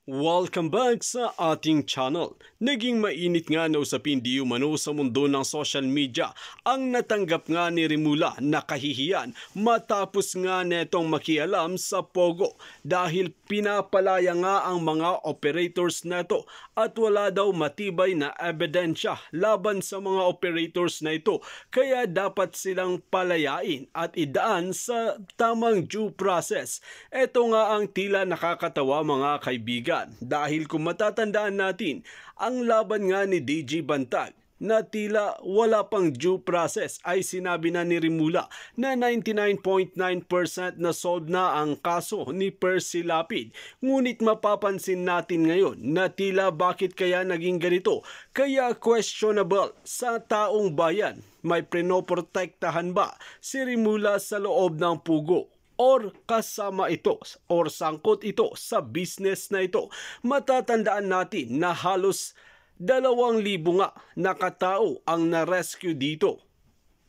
Welcome back sa ating channel. Naging mainit nga na usapin di umano sa mundo ng social media ang natanggap nga ni Rimula na kahihiyan matapos nga netong makialam sa Pogo dahil pinapalaya nga ang mga operators neto at wala daw matibay na ebidensya laban sa mga operators na ito kaya dapat silang palayain at idaan sa tamang due process. Ito nga ang tila nakakatawa mga kaibigan. Dahil kung matatandaan natin, ang laban nga ni DJ Bantag na tila wala pang due process ay sinabi na ni Rimula na 99.9% na solved na ang kaso ni Percy Lapid. Ngunit mapapansin natin ngayon na tila bakit kaya naging ganito? Kaya questionable sa taong bayan. May prinoprotektahan ba si Rimula sa loob ng pugo? Or kasama ito or sangkot ito sa business na ito. Matatandaan natin na halos 2,000 nga na katao ang na-rescue dito.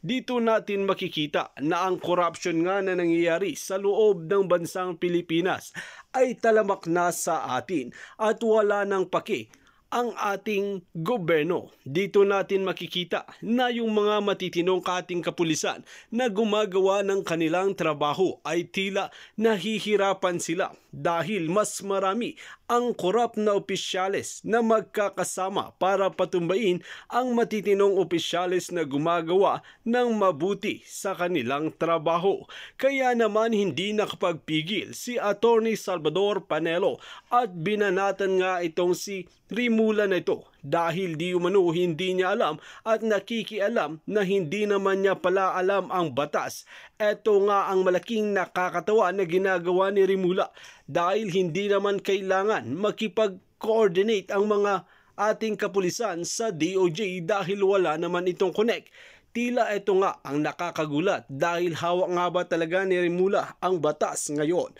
Dito natin makikita na ang corruption nga na nangyayari sa loob ng bansang Pilipinas ay talamak na sa atin at wala nang paki ang ating gobyerno. Dito natin makikita na yung mga matitinong kating kapulisan na gumagawa ng kanilang trabaho ay tila nahihirapan sila dahil mas marami ang korap na opisyales na magkakasama para patumbain ang matitinong opisyales na gumagawa ng mabuti sa kanilang trabaho. Kaya naman hindi nakapagpigil si Attorney Salvador Panelo at binanatan nga itong si Rimula na ito dahil di umano hindi niya alam at nakikialam na hindi naman niya pala alam ang batas. Ito nga ang malaking nakakatawa na ginagawa ni Rimula dahil hindi naman kailangan makipag-coordinate ang mga ating kapulisan sa DOJ dahil wala naman itong connect. Tila ito nga ang nakakagulat dahil hawak nga ba talaga ni Rimula ang batas ngayon?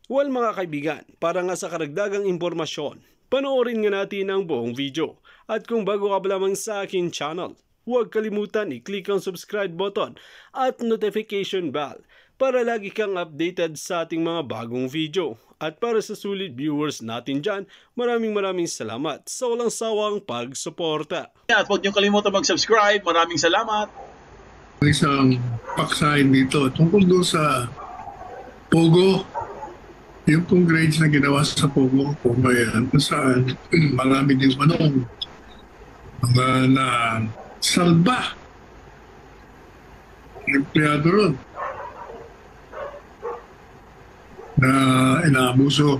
Well mga kaibigan, para nga sa karagdagang impormasyon, panoorin nga natin ang buong video. At kung bago ka pa lamang sa akin channel, huwag kalimutan i-click ang subscribe button at notification bell para lagi kang updated sa ating mga bagong video. At para sa sulit viewers natin dyan, maraming salamat sa walang sawang pagsuporta. At huwag niyo kalimutan mag-subscribe. Maraming salamat. Isang paksahin dito tungkol doon sa Pogo. Yung pong grades na ginawa sa Pogo, kung yan, saan marami din manong mga na salba empleyado ron na inaabuso.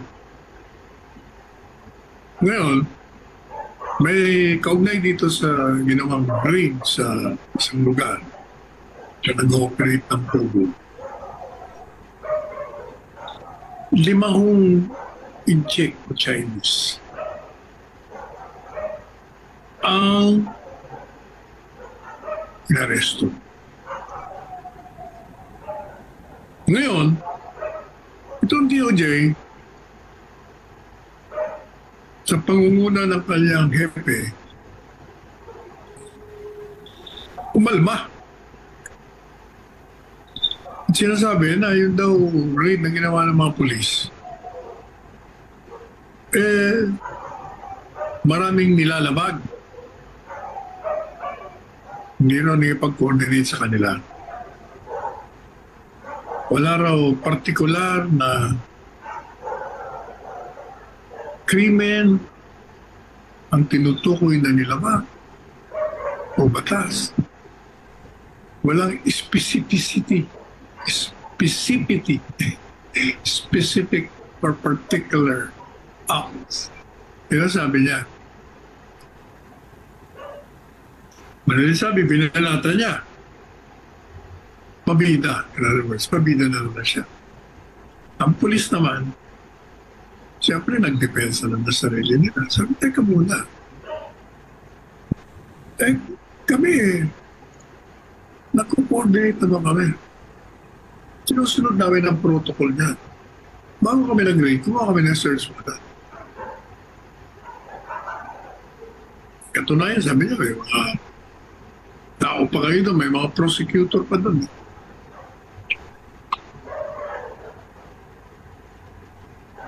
Ngayon, may kaugnay dito sa ginawang raid sa isang lugar na nag-ooperate ng Pogo. 5 in-check o Chinese ang inaresto. Ngayon, itong DOJ sa pangunguna ng kanyang hepe umalma. At sinasabi na yun daw raid na ginawa ng mga pulis maraming nilalabag. Hindi raw nakipag-coordinate sa kanila. Wala raw partikular na krimen ang tinutukoy na nilabag o batas. Walang specific or particular acts. Kaya sabi niya, madaling sabi, pinalata niya. Pabida. In other words, pabida na naman siya. Ang pulis naman, siyempre nagdepensa lang na sarili nila. Sabi, teka muna. Kami, nag-coordinate naman kami. Sinusunod namin ang protocol niya. Bago kami nag-raid, kumuha kami ng search warrant. Katunayan, sabi niya, may mga tao pa kayo doon, may mga prosecutor pa doon.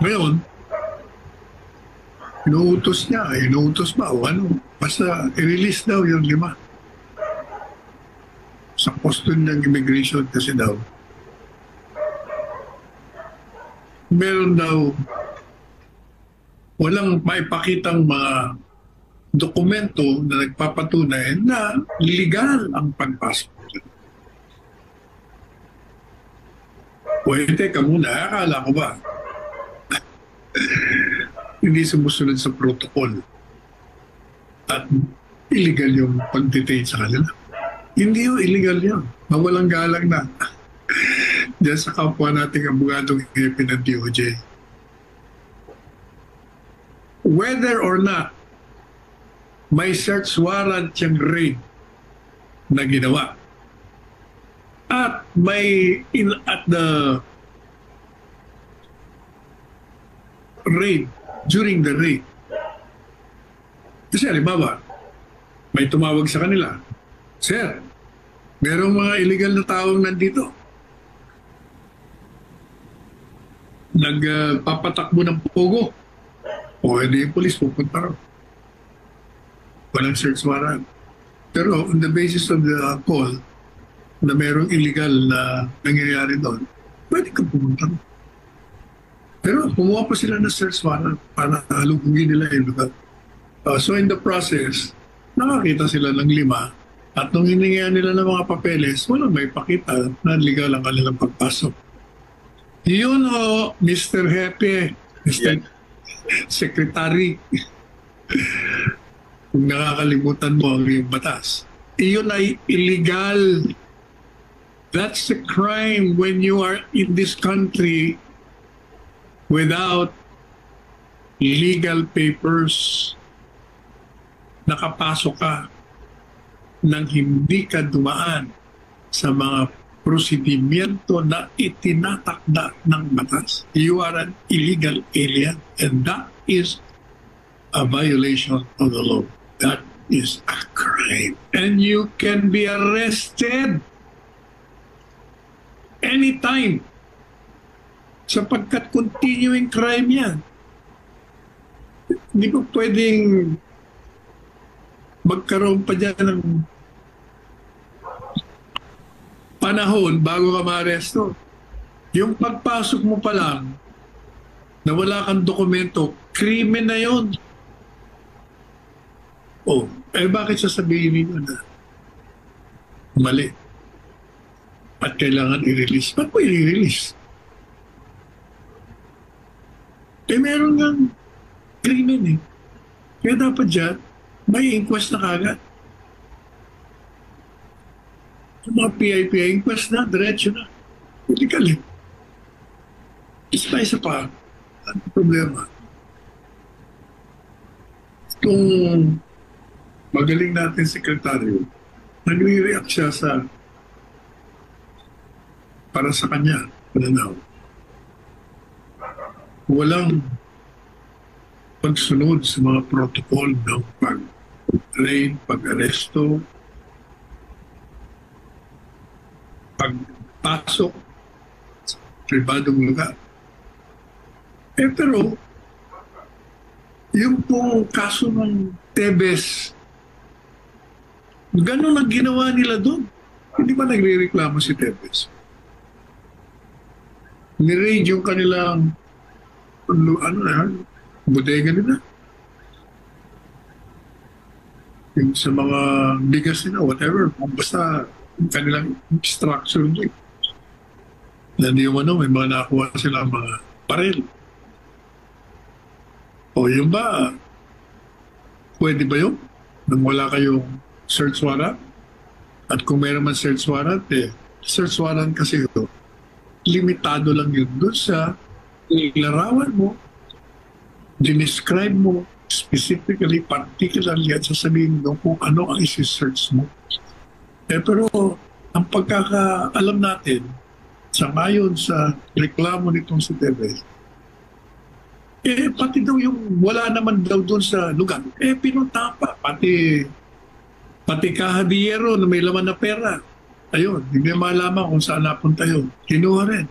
Ngayon, Inuutos niya, inuutos ba o ano? Basta i-release daw yung 5. Sa poston ng immigration kasi daw, meron daw walang maipakitang mga dokumento na nagpapatunay na legal ang pagpasok. Pwede ka muna, akala ko ba? Hindi sumusunod sa protocol at illegal yung pag-detain sa kanila. Hindi yung illegal yun. Mawalang galang na. Diyan sa kapwa nating abogadong hepe ng DOJ. Whether or not may search warrant yung raid na ginawa at may at the raid, during the raid. Kasi halimbawa, may tumawag sa kanila, Sir, merong mga illegal na taong nandito. Nagpapatakbo ng pogo. O hindi yung police pupunta rin. Walang search warrant. Pero on the basis of the call na merong illegal na nangyayari doon, pwede ka pumunta rin. Pero kumuha pa sila ng search warrant para halugugin nila yung lugar. So in the process, nakakita sila ng 5 at nung hiningihan nila ng mga papeles, walang may pakita na legal ang kanilang pagpasok. Yun o, Mr. Hepe, Mr. Secretary, kung nakakalimutan mo ang iyong batas, iyon ay illegal. That's a crime when you are in this country without legal papers. Nakapasok ka nang hindi ka dumaan sa mga prosedimento na itinatakda ng batas. You are an illegal alien and that is a violation of the law. That is a crime. And you can be arrested anytime sapagkat continuing crime yan. Hindi po pwedeng magkaroon pa dyan ng panahon bago ka maaresto. Yung pagpasok mo pa lang na wala kang dokumento, krimen na yon. Oh, bakit sasabihin niyo na mali at kailangan i-release? Ba't mo i-release? Meron nga krimen eh. Kaya dapat dyan, may inquest na kagad. Yung mga PIP inquest na, diretso na. Hindi kalit. Isa pa, ano problema? Kung magaling natin sekretaryo, nagre-react siya para sa kanya, pananaw. Walang pagsunod sa mga protocol ng pag-train, pag-aresto, pagpasok sa pribadong lugar. Pero, yung pong kaso ng Tebes, gano'n ang ginawa nila doon. Hindi ba nagre-reklamo si Tebes? Ni-raid yung kanilang bodega nila. Yung sa mga bigas nila, whatever, basta kanilang structure doon. Hindi yung may mga nakuha sila mga parel. O yung ba, pwede ba yun? Nang wala kayong search warrant? At kung meron man search warrant, search warrant kasi ito, limitado lang yun doon sa ilarawan mo, dinescribe mo, specifically, particularly at sasabihin mo kung ano ang isi-search mo. Pero ang pagkakaalam natin sa ngayon sa reklamo nitong si Tebes, pati daw yung wala naman daw doon sa lugar, pinunta pa. Pati kahadiyero na may laman na pera. Ayun, hindi malaman kung saan napunta yun. Kinuha rin.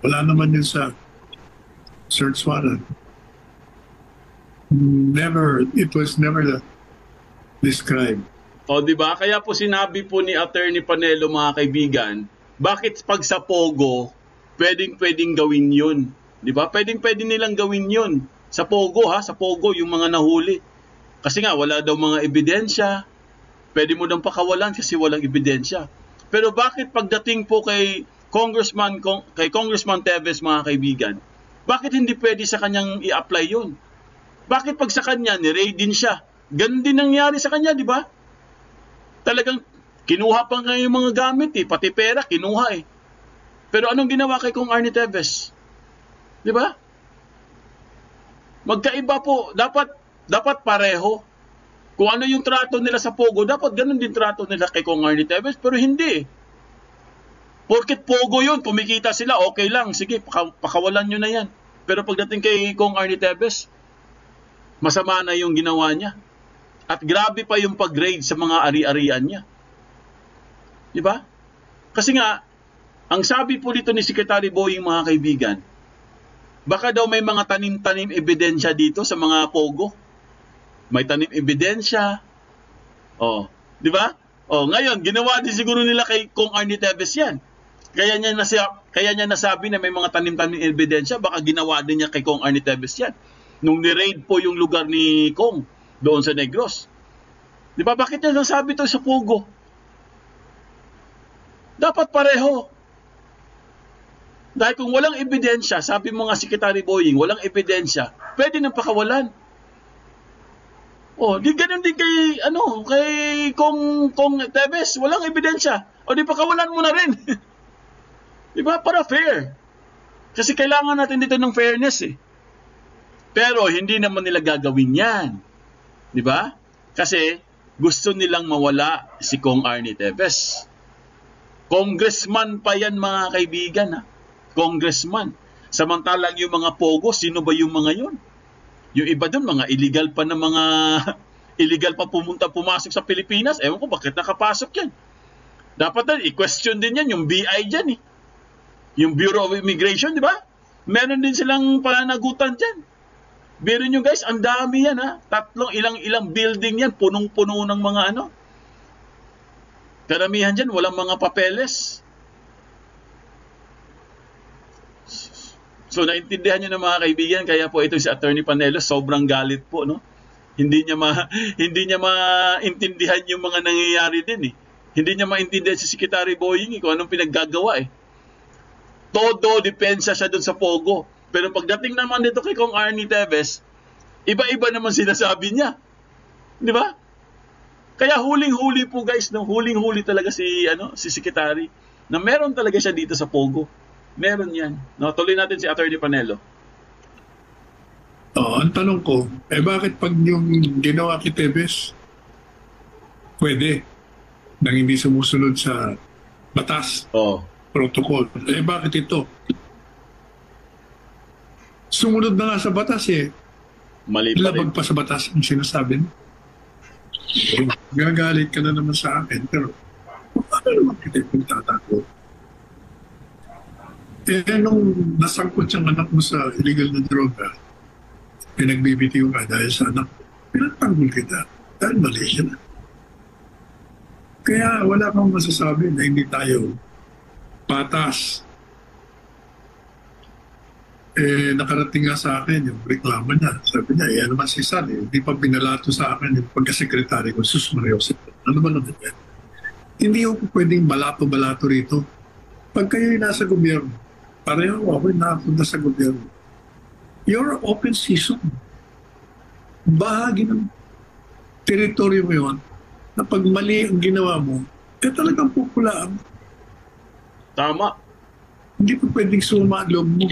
Wala naman yun sa search warrant. it was never described. O, di ba? Kaya po sinabi po ni Attorney Panelo, mga kaibigan, bakit pag sa Pogo, pwedeng gawin yun? Di ba? Pwedeng nilang gawin yun. Sa Pogo, ha? Sa Pogo, yung mga nahuli. Kasi nga, wala daw mga ebidensya. Pwede mo daw pakawalan kasi walang ebidensya. Pero bakit pagdating po kay Congressman Teves, mga kaibigan, bakit hindi pwede sa kanyang i-apply yun? Bakit pag sa kanya, ni-raid din siya? Ganun din nangyari sa kanya, di ba? Talagang kinuha pa nga yung mga gamit pati pera kinuha Pero anong ginawa kay Kong Arnie Teves? Di ba? Magkaiba po, dapat pareho. Kung ano yung trato nila sa Pogo, dapat ganun din trato nila kay Kong Arnie Teves, pero hindi. Porket Pogo yun, kumikita sila, okay lang, sige, pakawalan nyo na yan. Pero pagdating kay Kong Arnie Teves, masama na yung ginawa niya. At grabe pa yung pag-grade sa mga ari-arian niya. Di ba? Kasi nga, ang sabi po dito ni Secretary Boying, mga kaibigan, baka daw may mga tanim-tanim ebidensya dito sa mga Pogo. May tanim ebidensya. Di ba? Ngayon, ginawa din siguro nila kay Kong Arnie Teves yan. Kaya niya nasabi na may mga tanim-tanim ebidensya, baka ginawa din niya kay Kong Arnie Teves yan. Nung ni-raid po yung lugar ni Kong, doon sa Negros. Di ba? Bakit niya nasabi ito sa Pogo? Dapat pareho. Dahil kung walang ebidensya, sabi mo nga Secretary Boying, walang ebidensya, pwede nang pakawalan. Di ganun din kay Kong Teves, walang ebidensya. Di pakawalan mo na rin. Di ba? Para fair. Kasi kailangan natin dito ng fairness Pero hindi naman nila gagawin yan. Di ba? Kasi gusto nilang mawala si Kong Arnie Teves. Congressman pa yan, mga kaibigan. Congressman. Samantalang yung mga Pogo, sino ba yung mga yun? Yung iba dun, mga illegal pa pumasok sa Pilipinas. Ewan ko, bakit nakapasok yan? Dapat na, i-question din yan, yung BI dyan Yung Bureau of Immigration, di ba? Meron din silang pananagutan dyan. Biro nyo guys, ang dami yan ilang building yan, punong-puno ng mga Karamihan dyan, walang mga papeles. So, naintindihan nyo na, mga kaibigan, kaya po ito si Attorney Panelo, sobrang galit po, Hindi niya maintindihan yung mga nangyayari din Hindi niya maintindihan si Secretary Boying kung anong pinaggagawa Todo depensa siya dun sa Pogo. Pero pagdating naman dito kay Kong Arnie Teves, iba-iba naman sinasabi niya. Di ba? Kaya huling-huli po guys, huling-huli talaga si Secretary na meron talaga siya dito sa Pogo. Meron yan. Tuloy natin si Attorney Panelo. Ang tanong ko, bakit pag yung ginawa kay Teves, pwede nang hindi sumusunod sa batas, protocol. Bakit ito? Sumunod na nga sa batas Mali pa rin. Labag pa sa batas ang sinasabi mo. Gagalit ka na naman sa akin, pero ano naman kita yung tatakot? Nung nasangkot siyang anak mo sa illegal na droga, pinagbibitiw ka dahil sa anak, pinatanggol kita dahil mali siya na. Kaya wala kang masasabi na hindi tayo patas. Nakarating nga sa akin yung reklamo niya. Sabi niya, ano ba si San? Hindi pa binalato sa akin yung pagkasekretary ko, Sus Mario. Ano ba naman yan? Hindi ako pwedeng balato-balato rito. Pag kayo'y nasa gobyerno, pareho ako'y nakapunta sa gobyerno. You're open season. Bahagi ng teritoryo mo yun na pag mali ang ginawa mo, talagang pupulaan. Tama. Hindi pa pwedeng sumalog mo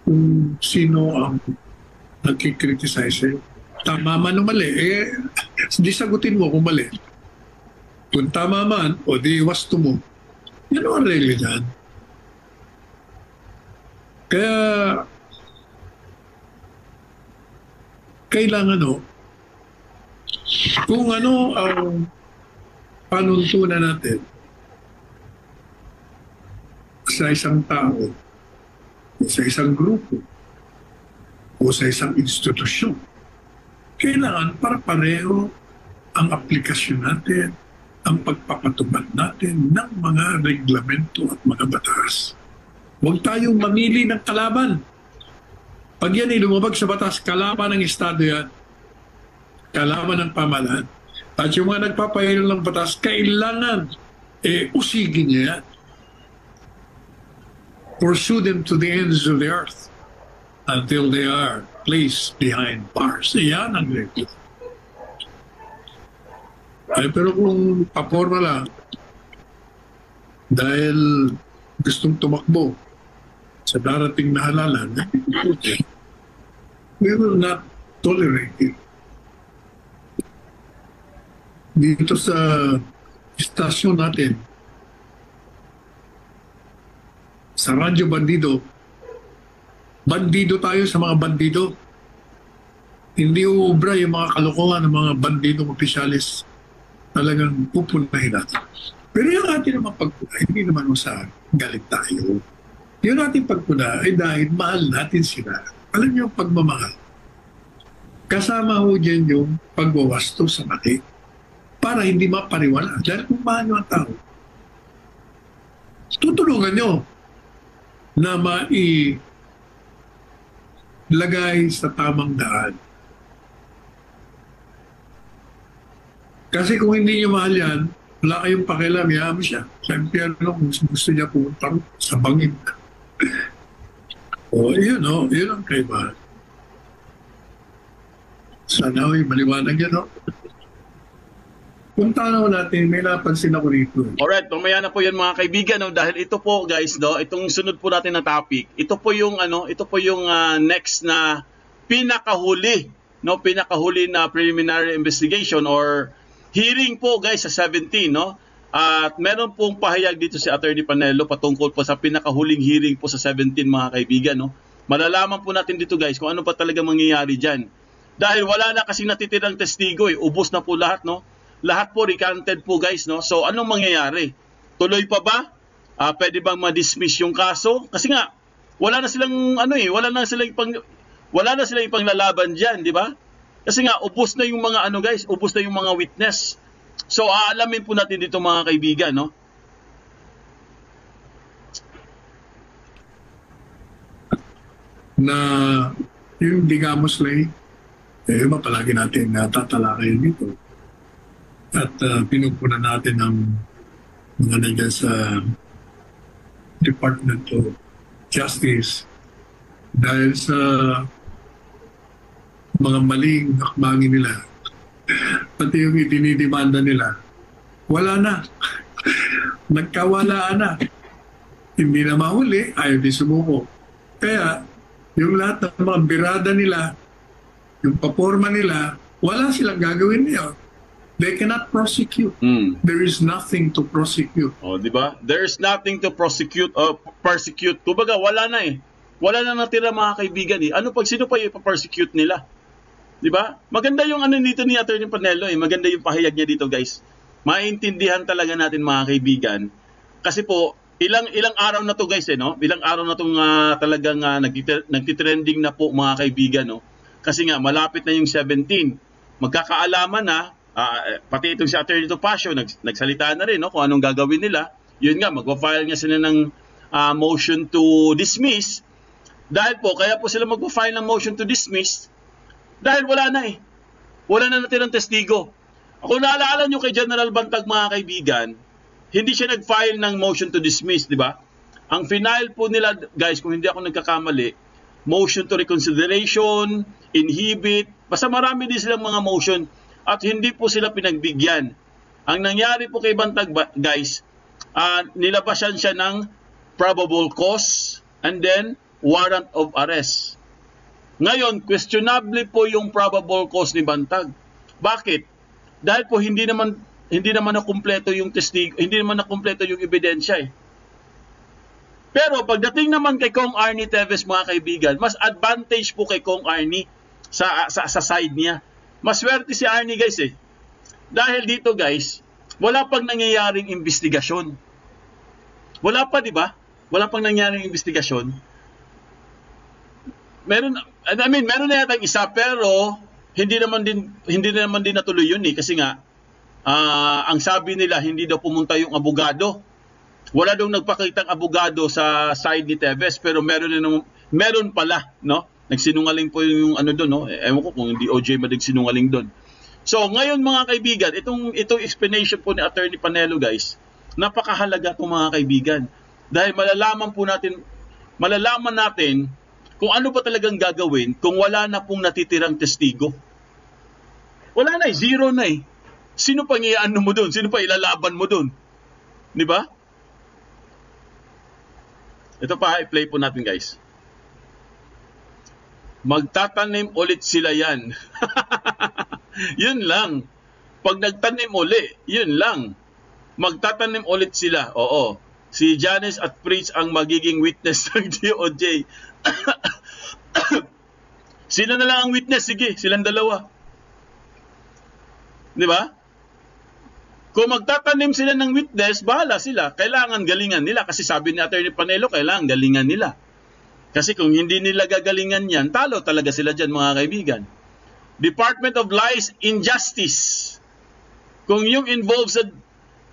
kung sino ang nagkikriticize sa'yo. Tama man o mali, di sagutin mo kung mali. Kung tama man, o di wasto mo. Yan ang regla dyan. Kaya, kailangan kung ano ang panuntunan natin sa isang tao, o sa isang grupo, o sa isang institusyon, Kailangan para pareho ang aplikasyon natin, ang pagpapatupad natin ng mga reglamento at mga batas. Huwag tayong mamili ng kalaban. Pag yan ay lumabag sa batas, kalaban ng Estado yan, kalaban ng pamahalaan. At yung mga nagpapahilo ng batas, kailangan usigin niya yan. Pursue them to the ends of the earth until they are placed behind bars. Yan ang regla. Ay, pero kung paporma lang, dahil gustong tumakbo sa darating na halalan, we will not tolerate it. Dito sa istasyon natin, sa Radyo Bandido, bandido tayo sa mga bandido. Hindi uubra yung mga kalokohan ng mga bandidong opisyalis. Talagang pupunahin natin. Pero yung ating naman pagpuna, hindi naman sa galit tayo. Yung ating pagpuna ay dahil mahal natin sila. Alam niyo, pagmamahal. Kasama ho dyan yung pagwawasto sa mati para hindi mapariwala. Dahil kung mahal nyo ang tao, tutulungan nyo na mailagay sa tamang daan. Kasi kung hindi nyo mahal yan, wala kayong pakialam, yaman siya. Sa impyerno, kung gusto niya pumunta sa bangin. Yun ang kaibahan. Sana maliwanag yan, no? Kung tanaw natin, may napansin ako rito. Alright, mamaya na po yan mga kaibigan, no? Dahil ito po guys, no, itong sunod po natin na topic, ito po yung next na pinakahuli na preliminary investigation or hearing po guys sa 17, no? At meron pong pahayag dito si Attorney Panelo patungkol po sa pinakahuling hearing po sa 17 mga kaibigan, no? Malalaman po natin dito guys kung ano pa talaga mangyayari diyan. Dahil wala na kasing natitirang testigo, ubos na po lahat, no? Lahat po recanted po guys, no? So anong mangyayari? Tuloy pa ba? Pwede bang ma-dismiss yung kaso? Kasi nga wala na silang wala na silang ipanglalaban diyan, di ba? Kasi nga, ubos na yung mga ubos na yung mga witness. So, aalamin po natin dito mga kaibigan, no? Na yung digamos lay, palagi natin tatalakayin dito. At pinupunan natin ang mga nandiyan sa Department of Justice dahil sa mga maling hakbangin nila, pati yung itinidemanda nila, wala na. Nagkawalaan na. Hindi na mahuli, ayaw di sumuko. Kaya, yung lahat ng mga birada nila, yung paporma nila, wala silang gagawin niya. They cannot prosecute. There is nothing to prosecute. Di ba? There is nothing to prosecute or persecute. Kumbaga, wala na eh. Wala na natira mga kaibigan eh. Sino pa yung ipapersecute nila? Di ba? Maganda yung dito ni Attorney Panelo eh. Maganda yung pahayag niya dito guys. Maintindihan talaga natin mga kaibigan. Kasi po, ilang araw na to guys no? Ilang araw na tong talagang nagtitrending na po mga kaibigan, no? Kasi nga, malapit na yung 17. Magkakaalaman na, pati itong si Attorney Topacio, nagsalita na rin, no? Kung anong gagawin nila. Yun nga, magpa-file nga sila ng motion to dismiss. Dahil po, kaya po sila magpa-file ng motion to dismiss. Dahil wala na eh. Wala na natin ng testigo. Kung naalala nyo kay General Bantag mga kaibigan, hindi siya nag-file ng motion to dismiss, di ba? Ang final po nila, guys, kung hindi ako nagkakamali, motion to reconsideration, inhibit, basta marami din silang mga motion at hindi po sila pinagbigyan. Ang nangyari po kay Bantag, guys, nilabasan siya ng probable cause and then warrant of arrest. Ngayon, questionable po yung probable cause ni Bantag. Bakit? Dahil po hindi naman na kumpleto yung testigo, hindi naman na kumpleto yung ebidensya eh. Pero pagdating naman kay Kong Arnie Teves mga kaibigan, mas advantage po kay Kong Arnie sa side niya. Maswerte si Arnie guys eh. Dahil dito guys, wala pang nangyayaring investigasyon. Wala pa, di ba? Wala pang nangyayaring investigasyon. Meron na yata isa pero hindi naman din natuloy yun kasi nga ang sabi nila hindi daw pumunta yung abogado. Wala daw nagpakitang abogado sa side ni Teves, pero meron pala, no? Nagsinungaling po yung ano doon, no? Ewan ko kung DOJ sinungaling doon. So, ngayon mga kaibigan, itong explanation po ni Attorney Panelo, guys, napakahalaga itong mga kaibigan. Dahil malalaman natin kung ano ba talagang gagawin kung wala na pong natitirang testigo. Wala na zero na eh. Sino pa iaano mo doon? Sino pa ilalaban mo doon? Di ba? Ito pa, i-play po natin, guys. Magtatanim ulit sila yan. Yun lang. Pag nagtanim uli, yun lang. Magtatanim ulit sila. Oo. Si Janice at Prince ang magiging witness ng DOJ. Sila na lang ang witness. Sige, silang dalawa. Di ba? Kung magtatanim sila ng witness, bahala sila. Kailangan galingan nila. Kasi sabi ni Atty. Panelo, kailangan galingan nila. Kasi kung hindi nila gagalingan yan, talo talaga sila dyan, mga kaibigan. Department of Lies, Injustice. Kung yung involved sa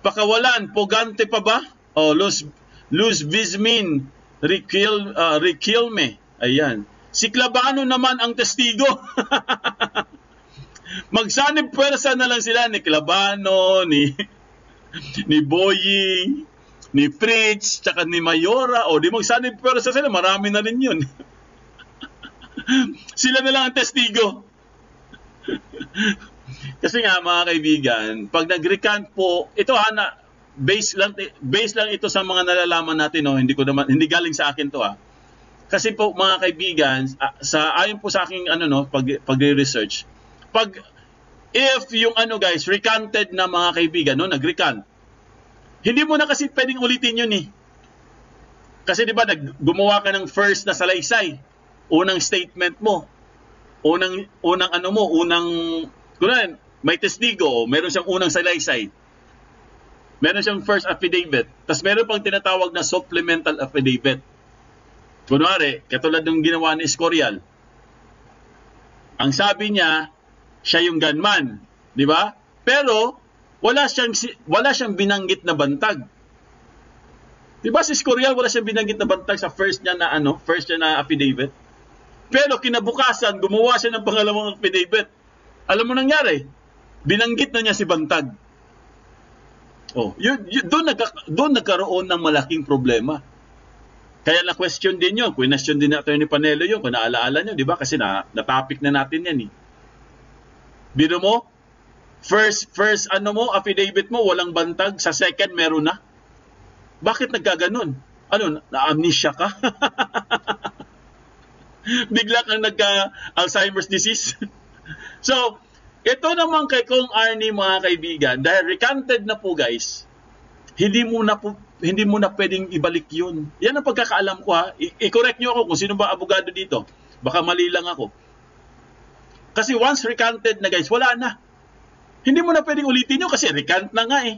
pakawalan, pogante pa ba? O, Luz Vismin, Riquelme. Ayan. Si Clavano naman ang testigo. Magsanib pwersa na lang sila ni Clavano, ni Boying, ni Fritz, tsaka ni Mayora. O di magsanib pwersa sila, marami na rin yun. Sila na lang ang testigo. Kasi nga mga kaibigan, pag nag-recant po, ito base lang ito sa mga nalalaman natin, no? Hindi galing sa akin to ha. Kasi po mga kaibigan, ayon po sa aking pag-research, if yung guys, recanted na mga kaibigan, no, nag-recant, hindi mo na kasi pwedeng ulitin yun eh. Kasi di ba gumawa ka ng first na salaysay, unang statement mo, kunwari, may testigo, meron siyang unang salaysay, meron siyang first affidavit, tapos meron pang tinatawag na supplemental affidavit. Kunwari, katulad ng ginawa ni Escorial, ang sabi niya, siya yung gunman, di ba? Pero wala siyang binanggit na bantag. Di ba si Escorial wala siyang binanggit na bantag sa first niya na affidavit? Pero kinabukasan, gumawa siya ng pangalawang affidavit. Alam mo nangyari? Binanggit na niya si Bantag. Oh, doon nagkaroon ng malaking problema. Kaya na-question din yun. Question din ni Atty. Panelo yun. Kung naalaala nyo, di ba? Kasi na-topic na natin yan eh. Biro mo, first affidavit mo, walang bantag. Sa second, meron na. Bakit nagkaganon? Na-amnesia ka? Bigla kang nagka-Alzheimer's disease. So, ito naman kay Kong Arnie, mga kaibigan, dahil recanted na po guys, hindi mo na pwedeng ibalik yun. Yan ang pagkakaalam ko ha. I-correct nyo ako kung sino ba abogado dito. Baka mali lang ako. Kasi once recanted na guys, wala na. Hindi mo na pwedeng ulitin yun kasi recant na nga eh.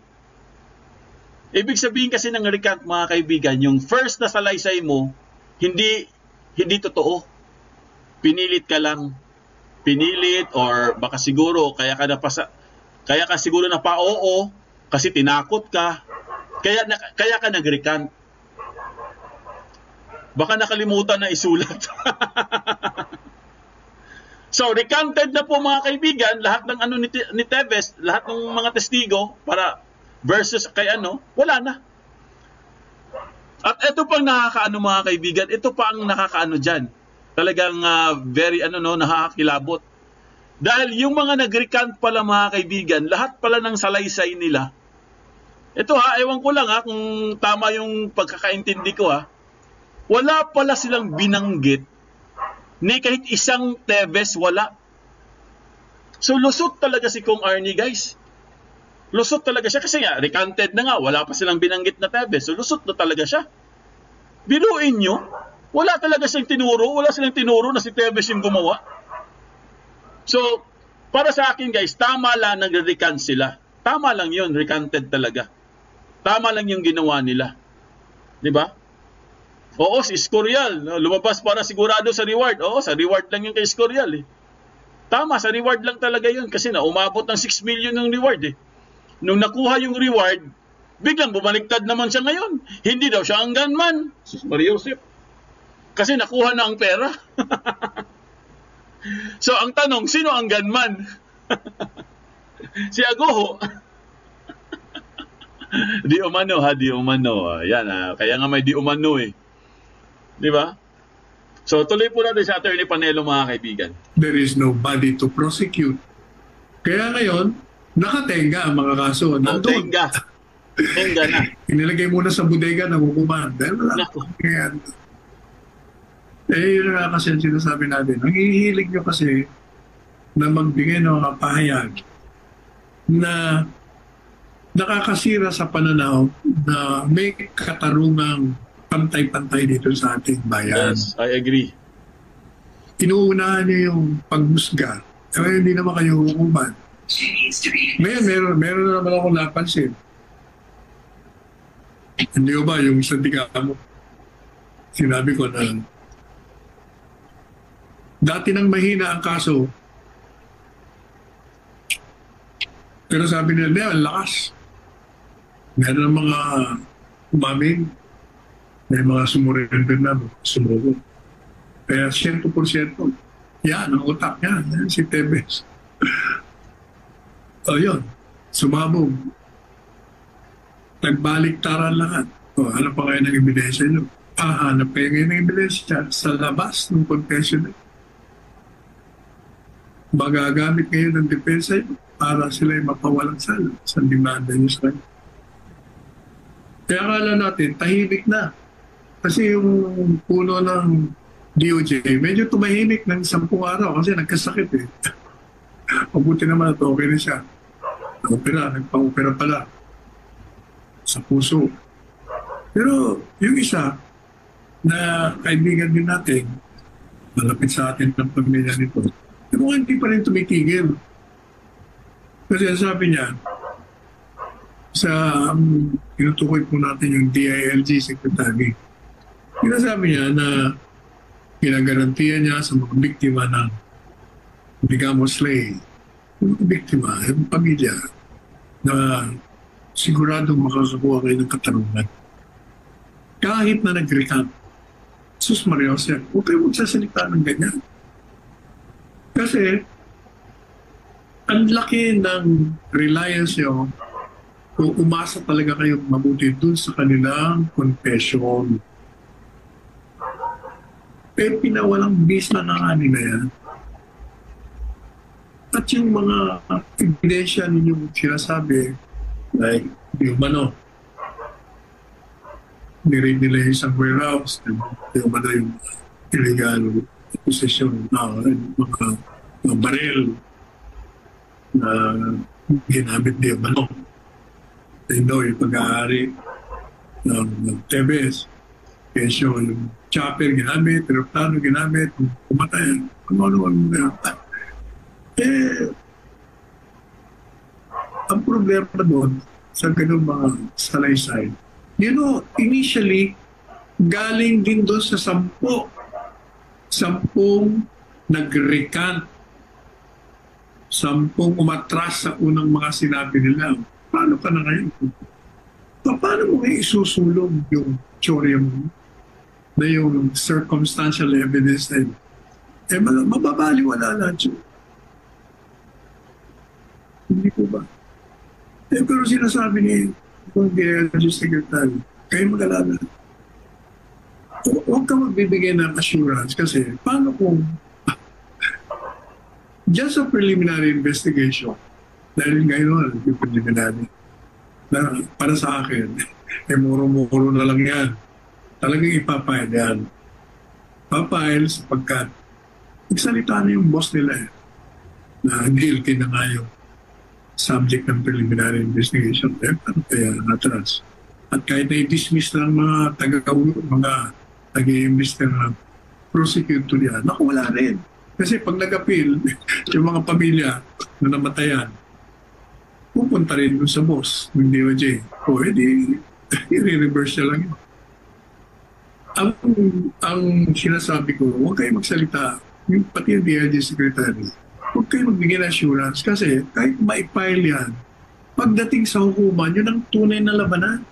Ibig sabihin kasi ng recant, mga kaibigan, yung first na salaysay mo, hindi totoo. Pinilit ka lang. Pinilit or baka siguro kaya ka siguro na pa-oo kasi tinakot ka. Kaya ka nag-recant. Baka nakalimutan na isulat. So, recanted na po mga kaibigan, lahat ng ni Teves, lahat ng mga testigo para versus kay wala na. At ito pang nakakaano mga kaibigan, ito pa ang nakakaano dyan. Talagang very nakakakilabot. Dahil yung mga nag-recant pala mga kaibigan, lahat pala ng salaysay nila. Ito ewan ko lang kung tama yung pagkakaintindi ko wala pala silang binanggit ni kahit isang Teves, wala. So lusot talaga si Kong Arnie guys. Lusot talaga siya kasi nga, recanted na nga, wala pa silang binanggit na Teves. So lusot na talaga siya. Biruin nyo, wala talaga siyang tinuro, wala silang tinuro na si Teves yung gumawa. So, para sa akin guys, tama lang nag-recant sila. Tama lang yun, recanted talaga. Tama lang yung ginawa nila. Di ba? Oo, si Escorial, lumabas para sigurado sa reward. Oo, sa reward lang yung kay Escorial eh. Tama, sa reward lang talaga yun kasi na umabot ng 6 million ng reward eh. Nung nakuha yung reward, biglang bumaliktad naman siya ngayon. Hindi daw siya ang gunman. Sus Maria Josep. Kasi nakuha na ang pera. So ang tanong, sino ang gunman? Si Agoho. Di umano ha, di umano. Yan kaya nga may di umano eh. Di ba? So tuloy po natin sa Attorney Panelo mga kaibigan. There is nobody to prosecute. Kaya ngayon, nakatenga ang mga kaso. Nandun. Tenga. Tenga na. Inilagay muna sa bodega ng hukuman. Dahil wala Naku. kaya. Yun nga kasi ang sinasabi natin. Ang hihilig nyo kasi na magbigay ng mga pahayag na nakakasira sa pananaw na may katarungang pantay-pantay dito sa ating bayan. Yes, I agree. Inuunahan niyo yung pagmusga. Kaya hindi naman kayo hukuman. Ngayon, meron na naman ako napansin. Hindi ko ba yung sa mo? Sinabi ko na dati nang mahina ang kaso, pero sabi nila, ang lakas. Meron ng mga umamin, may mga sumurender na sumuko. Kaya 100%, yan, ang utak niya, yan, si Tebes. O yun, sumabog. Nagbaliktaran lahat. O, ano pa kayo ng ebidensya nyo? Hanap kayo ngayon ng ebidensya sa labas ng confession. Magagamit ngayon ng depensa para sila mapawalang sala sa demanda nyo sa kanya. Kaya akala natin, tahimik na. Kasi yung puno ng DOJ, medyo tumahimik ng 10 araw kasi nagkasakit eh. Mabuti naman at okay na siya. Nagpa-opera pala sa puso. Pero yung isa na kaibigan din natin, malapit sa atin ng pamilya nito, pero hindi pa rin tumitigil. Kasi sabi niya, sa tinutukoy po natin yung DILG Secretary, sinasabi niya na ginagarantiya niya sa mga biktima ng Bigamo Slay, yung biktima, yung pamilya, na siguradong makakakuha kayo ng katarungan. Kahit na nag-recant, Sus Maria Josep, huwag kayo magsasalita ng ganyan. Kasi, ang laki ng reliance nyo kung umasa talaga kayo mabuti dun sa kanilang confession. Pinawalang bis na kanina yan. At yung mga ebidensya ninyong sinasabi, like, yung nirate nila yung isang warehouse, yung illegal possession, mga baril na ginamit niya yung pag-aari ng Tebes. Kesyo yung chopper ginamit, aeroplano ginamit, pumatay, ano. Ang problema doon sa ganun mga salaysay, initially, galing din doon sa 10 nag-recant, 10 umatras sa unang mga sinabi nila. Paano ka na ngayon? Paano mo ngayon isusulong yung teorya mo na yung circumstantial evidence na yun? Mababaliwala lahat yun. Hindi ko ba? Pero sinasabi ni kung DLG Secretary, kayo mag-alala. Huwag ka magbibigay ng assurance kasi paano kung just a preliminary investigation, dahil ngayon, yung preliminary, na para sa akin, muro-muro na lang yan. Talagang ipapahid yan. Papahid sapagkat nagsalita na yung boss nila na guilty na nga yung subject ng preliminary investigation. Ano kaya natras? At kahit na i-dismiss lang mga tag-i-imbis ng prosecutor yan, naku, wala rin. Kasi pag nag-appeal, yung mga pamilya na namatayan, pupunta rin doon sa boss ng DOJ. O edi, i-reverse niya lang yun. Ang sinasabi ko, huwag kayo magsalita, pati yung DOJ Secretary, huwag kayo magbigay ng assurance kasi kahit ma-file yan, pagdating sa hukuman, yun ang tunay na labanan.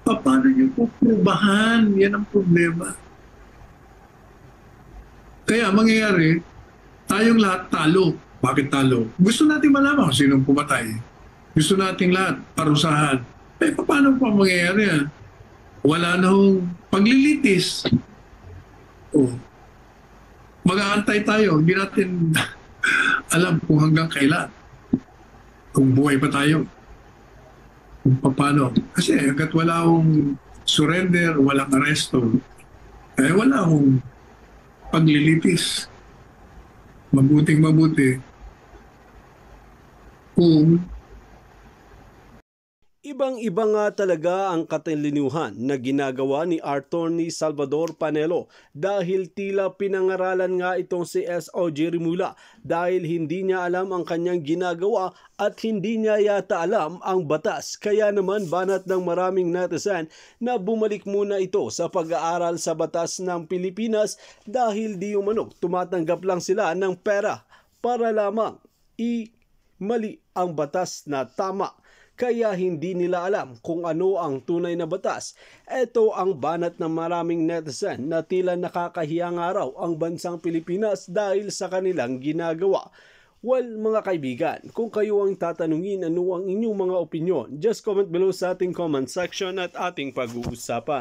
Paano nyo puprubahan? Yan ang problema. Kaya mangyayari, tayong lahat talo. Bakit talo? Gusto natin malaman kung sinong pumatay. Gusto nating lahat parusahan. Paano pa mangyayari yan? Wala na hong paglilitis. Mag-aantay tayo. Hindi natin alam kung hanggang kailan. Kung buhay pa tayo. Kung paano. Kasi hanggat wala akong surrender, walang aresto, wala akong paglilitis. Mabuting mabuti kung Ibang-iba nga talaga ang katalinuhan na ginagawa ni Attorney Salvador Panelo dahil tila pinangaralan nga itong si SOG Rimula dahil hindi niya alam ang kanyang ginagawa at hindi niya yata alam ang batas. Kaya naman banat ng maraming netizen na bumalik muna ito sa pag-aaral sa batas ng Pilipinas dahil di umano tumatanggap lang sila ng pera para lamang mali ang batas na tama. Kaya hindi nila alam kung ano ang tunay na batas. Ito ang banat ng maraming netizen na tila nakakahiyang araw ang bansang Pilipinas dahil sa kanilang ginagawa. Well, mga kaibigan, kung kayo ang tatanungin ano ang inyong mga opinyon, just comment below sa ating comment section at ating pag-uusapan.